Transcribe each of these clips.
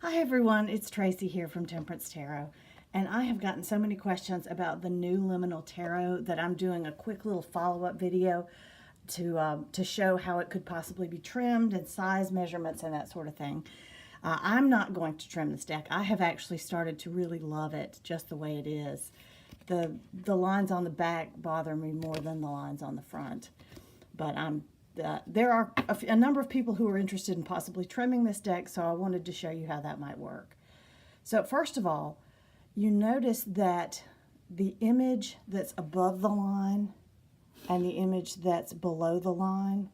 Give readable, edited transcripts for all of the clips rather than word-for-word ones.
Hi everyone, it's Tracy here from Temperance Tarot, and I have gotten so many questions about the new Liminal Tarot that I'm doing a quick little follow-up video to show how it could possibly be trimmed and size measurements and that sort of thing. I'm not going to trim this deck. I have actually started to really love it just the way it is. The lines on the back bother me more than the lines on the front, but there are a number of people who are interested in possibly trimming this deck, so I wanted to show you how that might work. So first of all, you notice that the image that's above the line and the image that's below the line,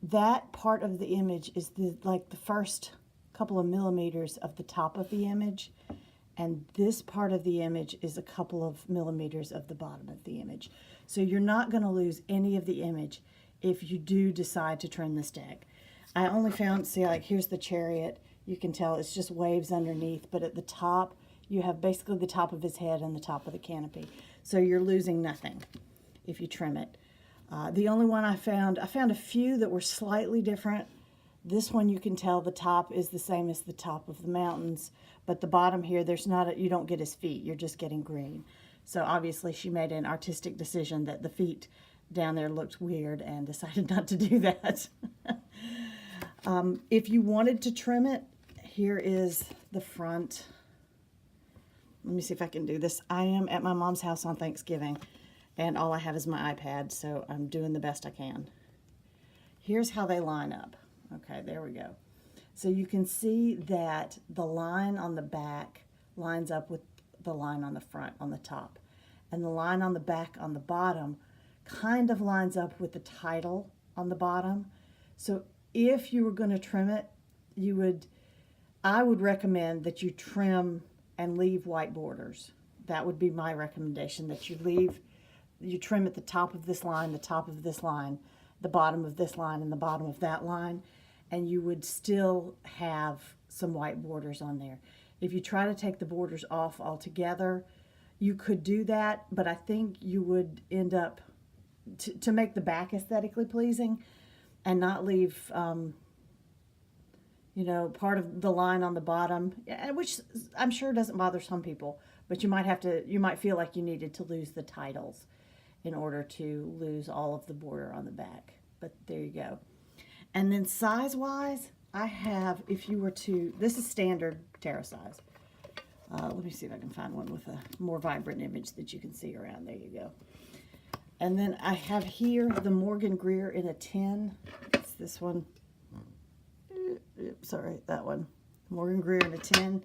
that part of the image is like the first couple of millimeters of the top of the image, and this part of the image is a couple of millimeters of the bottom of the image. So you're not going to lose any of the image if you do decide to trim this deck. I only found, see, like here's the Chariot. You can tell it's just waves underneath, but at the top you have basically the top of his head and the top of the canopy. So you're losing nothing if you trim it. The only one I found a few that were slightly different. This one you can tell the top is the same as the top of the mountains, but the bottom here, you don't get his feet, you're just getting green. So obviously she made an artistic decision that the feet down there looked weird and decided not to do that. If you wanted to trim it, here is the front. Let me see if I can do this. I am at my mom's house on Thanksgiving, and all I have is my iPad, so I'm doing the best I can. Here's how they line up. Okay, there we go. So you can see that the line on the back lines up with the line on the front on the top, and the line on the back on the bottom kind of lines up with the title on the bottom. So if you were going to trim it, I would recommend that you trim and leave white borders. That would be my recommendation, that you trim at the top of this line, the top of this line, the bottom of this line, and the bottom of that line, and you would still have some white borders on there. If you try to take the borders off altogether, you could do that, but I think you would end up, to make the back aesthetically pleasing and not leave, you know, part of the line on the bottom, which I'm sure doesn't bother some people, but you might feel like you needed to lose the titles in order to lose all of the border on the back. But there you go. And then size-wise, I have, if you were to, this is standard tarot size. Let me see if I can find one with a more vibrant image that you can see around. There you go. And then I have here the Morgan Greer in a 10. It's this one. Sorry, that one. Morgan Greer in a 10.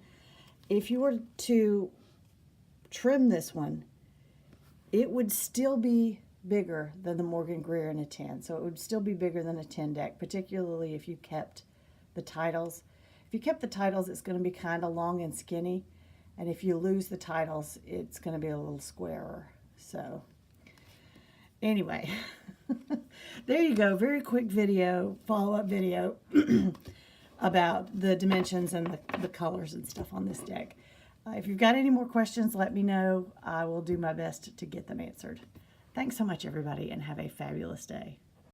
If you were to trim this one, it would still be bigger than the Morgan Greer in a 10. So it would still be bigger than a 10 deck, particularly if you kept the titles. If you kept the titles, it's going to be kind of long and skinny. And if you lose the titles, it's going to be a little squarer. So anyway, there you go. Very quick video, follow-up video about the dimensions and the colors and stuff on this deck. If you've got any more questions, let me know. I will do my best to get them answered. Thanks so much, everybody, and have a fabulous day.